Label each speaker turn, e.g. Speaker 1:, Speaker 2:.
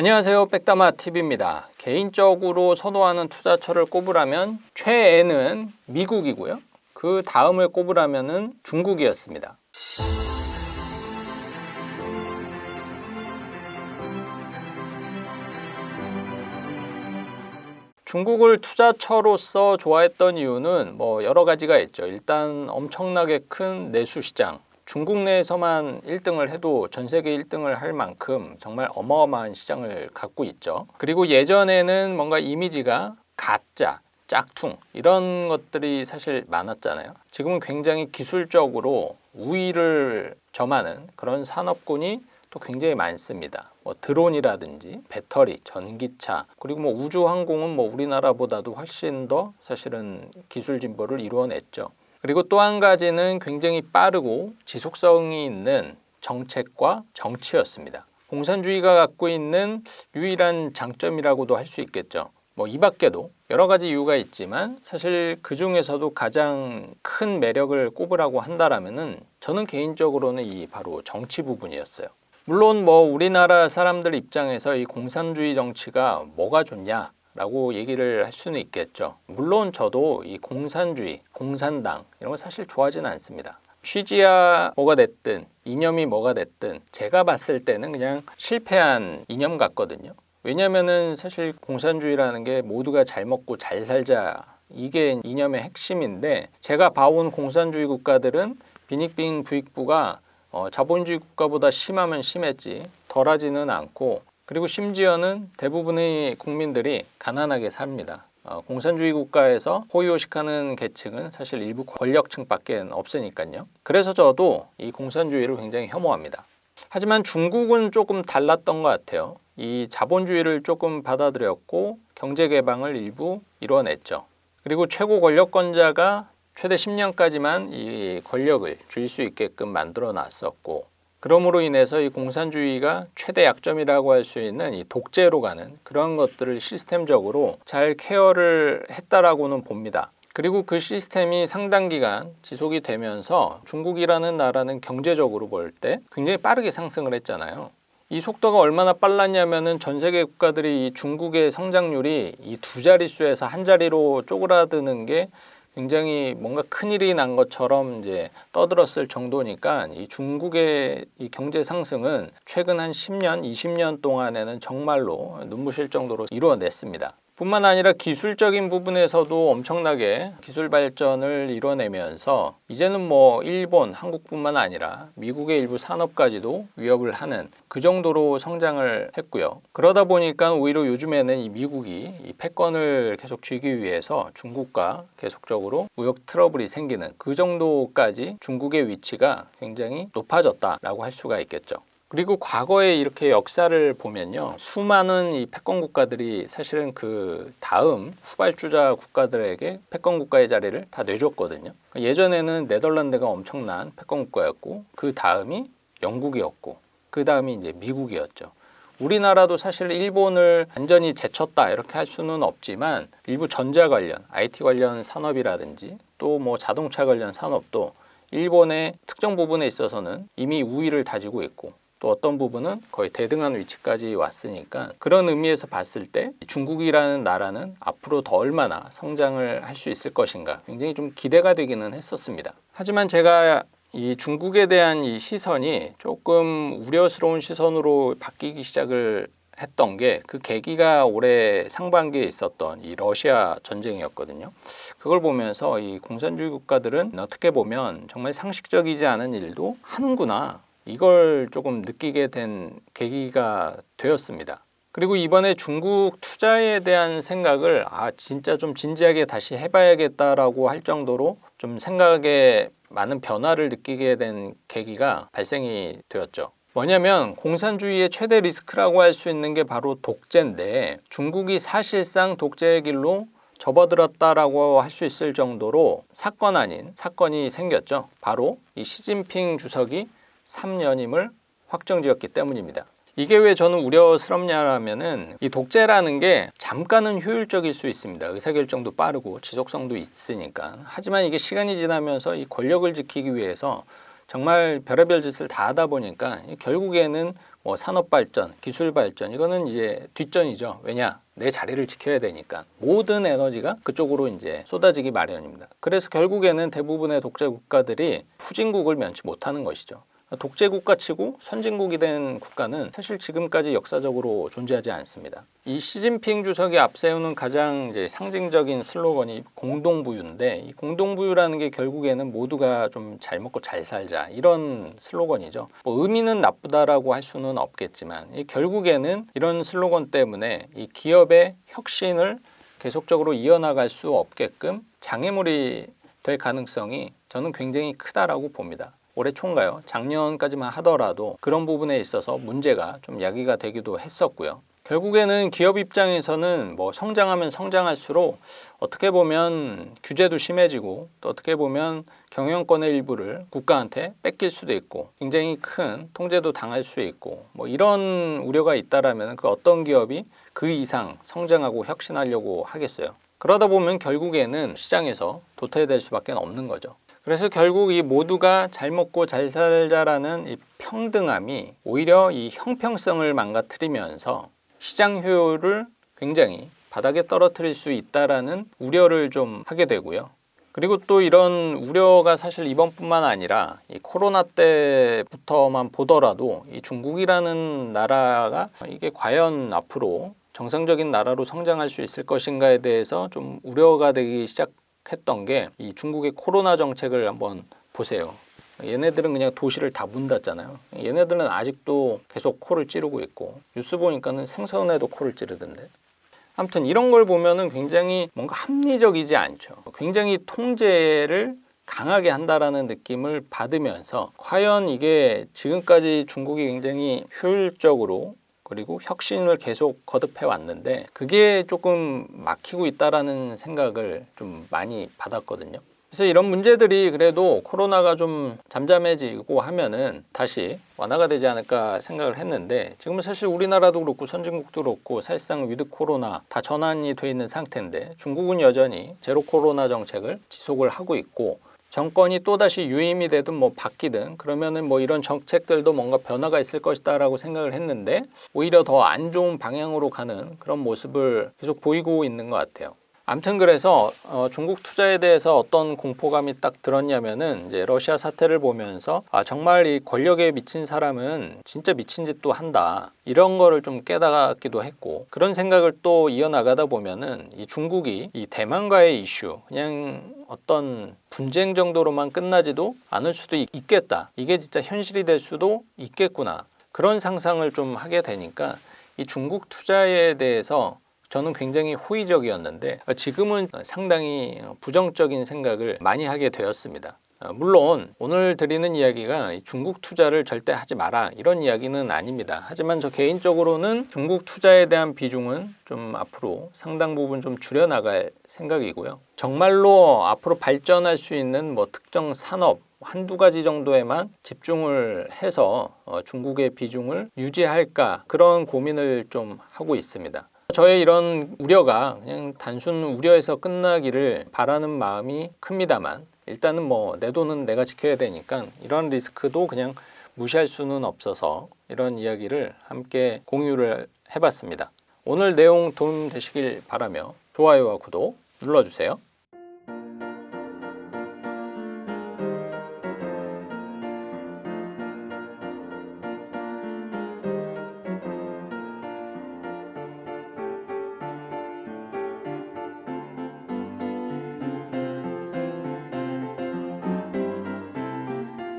Speaker 1: 안녕하세요, 백다마TV입니다. 개인적으로 선호하는 투자처를 꼽으라면 최애는 미국이고요. 그 다음을 꼽으라면 중국이었습니다. 중국을 투자처로서 좋아했던 이유는 여러 가지가 있죠. 일단 엄청나게 큰 내수 시장, 중국 내에서만 1등을 해도 전 세계 1등을 할 만큼 정말 어마어마한 시장을 갖고 있죠. 그리고 예전에는 뭔가 이미지가 가짜, 짝퉁 이런 것들이 사실 많았잖아요. 지금은 굉장히 기술적으로 우위를 점하는 그런 산업군이 또 굉장히 많습니다. 드론이라든지 배터리, 전기차, 그리고 우주항공은 우리나라보다도 훨씬 더 사실은 기술 진보를 이루어냈죠. 그리고 또 한 가지는 굉장히 빠르고 지속성이 있는 정책과 정치였습니다. 공산주의가 갖고 있는 유일한 장점이라고도 할 수 있겠죠. 이 밖에도 여러 가지 이유가 있지만 사실 그 중에서도 가장 큰 매력을 꼽으라고 한다라면은 저는 개인적으로는 이 바로 정치 부분이었어요. 물론 우리나라 사람들 입장에서 이 공산주의 정치가 뭐가 좋냐 라고 얘기를 할 수는 있겠죠. 물론 저도 이 공산주의, 공산당 이런 거 사실 좋아하지는 않습니다. 취지야 뭐가 됐든 이념이 뭐가 됐든 제가 봤을 때는 그냥 실패한 이념 같거든요. 왜냐면은 사실 공산주의라는 게 모두가 잘 먹고 잘 살자 이게 이념의 핵심인데 제가 봐온 공산주의 국가들은 빈익빈 부익부가 자본주의 국가보다 심하면 심했지 덜하지는 않고, 그리고 심지어는 대부분의 국민들이 가난하게 삽니다. 공산주의 국가에서 호의호식하는 계층은 사실 일부 권력층밖에 없으니까요. 그래서 저도 이 공산주의를 굉장히 혐오합니다. 하지만 중국은 조금 달랐던 것 같아요. 이 자본주의를 조금 받아들였고 경제 개방을 일부 이뤄냈죠. 그리고 최고 권력권자가 최대 10년까지만 이 권력을 줄 수 있게끔 만들어 놨었고, 그러므로 인해서 이 공산주의가 최대 약점이라고 할 수 있는 이 독재로 가는 그런 것들을 시스템적으로 잘 케어를 했다라고는 봅니다. 그리고 그 시스템이 상당 기간 지속이 되면서 중국이라는 나라는 경제적으로 볼 때 굉장히 빠르게 상승을 했잖아요. 이 속도가 얼마나 빨랐냐면은 전 세계 국가들이 이 중국의 성장률이 이 두 자릿수에서 한 자리로 쪼그라드는 게 굉장히 뭔가 큰일이 난 것처럼 이제 떠들었을 정도니까 이 중국의 이 경제 상승은 최근 한 10년, 20년 동안에는 정말로 눈부실 정도로 이루어냈습니다. 뿐만 아니라 기술적인 부분에서도 엄청나게 기술 발전을 이뤄내면서 이제는 일본, 한국뿐만 아니라 미국의 일부 산업까지도 위협을 하는 그 정도로 성장을 했고요. 그러다 보니까 오히려 요즘에는 이 미국이 이 패권을 계속 쥐기 위해서 중국과 계속적으로 무역 트러블이 생기는 그 정도까지 중국의 위치가 굉장히 높아졌다라고 할 수가 있겠죠. 그리고 과거에 이렇게 역사를 보면요, 수많은 이 패권 국가들이 사실은 그 다음 후발주자 국가들에게 패권 국가의 자리를 다 내줬거든요. 예전에는 네덜란드가 엄청난 패권 국가였고, 그 다음이 영국이었고, 그 다음이 이제 미국이었죠. 우리나라도 사실 일본을 완전히 제쳤다 이렇게 할 수는 없지만 일부 전자 관련, IT 관련 산업이라든지 또 자동차 관련 산업도 일본의 특정 부분에 있어서는 이미 우위를 다지고 있고, 또 어떤 부분은 거의 대등한 위치까지 왔으니까 그런 의미에서 봤을 때 중국이라는 나라는 앞으로 더 얼마나 성장을 할 수 있을 것인가 굉장히 좀 기대가 되기는 했었습니다. 하지만 제가 이 중국에 대한 이 시선이 조금 우려스러운 시선으로 바뀌기 시작을 했던 게 그 계기가 올해 상반기에 있었던 이 러시아 전쟁이었거든요. 그걸 보면서 이 공산주의 국가들은 어떻게 보면 정말 상식적이지 않은 일도 하는구나, 이걸 조금 느끼게 된 계기가 되었습니다. 그리고 이번에 중국 투자에 대한 생각을 진짜 좀 진지하게 다시 해봐야겠다라고 할 정도로 좀 생각에 많은 변화를 느끼게 된 계기가 발생이 되었죠. 뭐냐면 공산주의의 최대 리스크라고 할 수 있는 게 바로 독재인데, 중국이 사실상 독재의 길로 접어들었다라고 할 수 있을 정도로 사건 아닌 사건이 생겼죠. 바로 이 시진핑 주석이 3년임을 확정지었기 때문입니다. 이게 왜 저는 우려스럽냐면은 이 독재라는 게 잠깐은 효율적일 수 있습니다. 의사결정도 빠르고 지속성도 있으니까. 하지만 이게 시간이 지나면서 이 권력을 지키기 위해서 정말 별의별 짓을 다 하다 보니까 결국에는 뭐 산업 발전, 기술 발전 이거는 이제 뒷전이죠. 왜냐? 내 자리를 지켜야 되니까 모든 에너지가 그쪽으로 이제 쏟아지기 마련입니다. 그래서 결국에는 대부분의 독재 국가들이 후진국을 면치 못하는 것이죠. 독재 국가치고 선진국이 된 국가는 사실 지금까지 역사적으로 존재하지 않습니다. 이 시진핑 주석이 앞세우는 가장 이제 상징적인 슬로건이 공동부유인데, 이 공동부유라는 게 결국에는 모두가 좀 잘 먹고 잘 살자 이런 슬로건이죠. 뭐 의미는 나쁘다라고 할 수는 없겠지만 결국에는 이런 슬로건 때문에 이 기업의 혁신을 계속적으로 이어나갈 수 없게끔 장애물이 될 가능성이 저는 굉장히 크다라고 봅니다. 올해 초인가요? 작년까지만 하더라도 그런 부분에 있어서 문제가 좀 야기가 되기도 했었고요. 결국에는 기업 입장에서는 뭐 성장하면 성장할수록 어떻게 보면 규제도 심해지고 또 어떻게 보면 경영권의 일부를 국가한테 뺏길 수도 있고 굉장히 큰 통제도 당할 수 있고 뭐 이런 우려가 있다라면 그 어떤 기업이 그 이상 성장하고 혁신하려고 하겠어요. 그러다 보면 결국에는 시장에서 도태될 수밖에 없는 거죠. 그래서 결국 이 모두가 잘 먹고 잘 살자라는 이 평등함이 오히려 이 형평성을 망가뜨리면서 시장 효율을 굉장히 바닥에 떨어뜨릴 수 있다라는 우려를 좀 하게 되고요. 그리고 또 이런 우려가 사실 이번뿐만 아니라 이 코로나 때부터만 보더라도 이 중국이라는 나라가 이게 과연 앞으로 정상적인 나라로 성장할 수 있을 것인가에 대해서 좀 우려가 되기 시작했던 게 이 중국의 코로나 정책을 한번 보세요. 얘네들은 그냥 도시를 다 문 닫잖아요. 얘네들은 아직도 계속 코를 찌르고 있고 뉴스 보니까는 생선에도 코를 찌르던데. 아무튼 이런 걸 보면은 굉장히 뭔가 합리적이지 않죠. 굉장히 통제를 강하게 한다라는 느낌을 받으면서 과연 이게 지금까지 중국이 굉장히 효율적으로 그리고 혁신을 계속 거듭해 왔는데 그게 조금 막히고 있다라는 생각을 좀 많이 받았거든요. 그래서 이런 문제들이 그래도 코로나가 좀 잠잠해지고 하면은 다시 완화가 되지 않을까 생각을 했는데 지금은 사실 우리나라도 그렇고 선진국도 그렇고 사실상 위드 코로나 다 전환이 돼 있는 상태인데 중국은 여전히 제로 코로나 정책을 지속을 하고 있고 정권이 또다시 유임이 되든 뭐 바뀌든 그러면은 뭐 이런 정책들도 뭔가 변화가 있을 것이다라고 생각을 했는데 오히려 더 안 좋은 방향으로 가는 그런 모습을 계속 보이고 있는 것 같아요. 아무튼 그래서 중국 투자에 대해서 어떤 공포감이 딱 들었냐면은 이제 러시아 사태를 보면서 정말 이 권력에 미친 사람은 진짜 미친 짓도 한다 이런 거를 좀 깨닫기도 했고 그런 생각을 또 이어나가다 보면은 이 중국이 이 대만과의 이슈 그냥 어떤 분쟁 정도로만 끝나지도 않을 수도 있겠다 이게 진짜 현실이 될 수도 있겠구나 그런 상상을 좀 하게 되니까 이 중국 투자에 대해서 저는 굉장히 호의적이었는데 지금은 상당히 부정적인 생각을 많이 하게 되었습니다. 물론 오늘 드리는 이야기가 중국 투자를 절대 하지 마라 이런 이야기는 아닙니다. 하지만 저 개인적으로는 중국 투자에 대한 비중은 좀 앞으로 상당 부분 좀 줄여나갈 생각이고요. 정말로 앞으로 발전할 수 있는 뭐 특정 산업 한두 가지 정도에만 집중을 해서 중국의 비중을 유지할까 그런 고민을 좀 하고 있습니다. 저의 이런 우려가 그냥 단순 우려에서 끝나기를 바라는 마음이 큽니다만 일단은 뭐 내 돈은 내가 지켜야 되니까 이런 리스크도 그냥 무시할 수는 없어서 이런 이야기를 함께 공유를 해봤습니다. 오늘 내용 도움 되시길 바라며 좋아요와 구독 눌러주세요.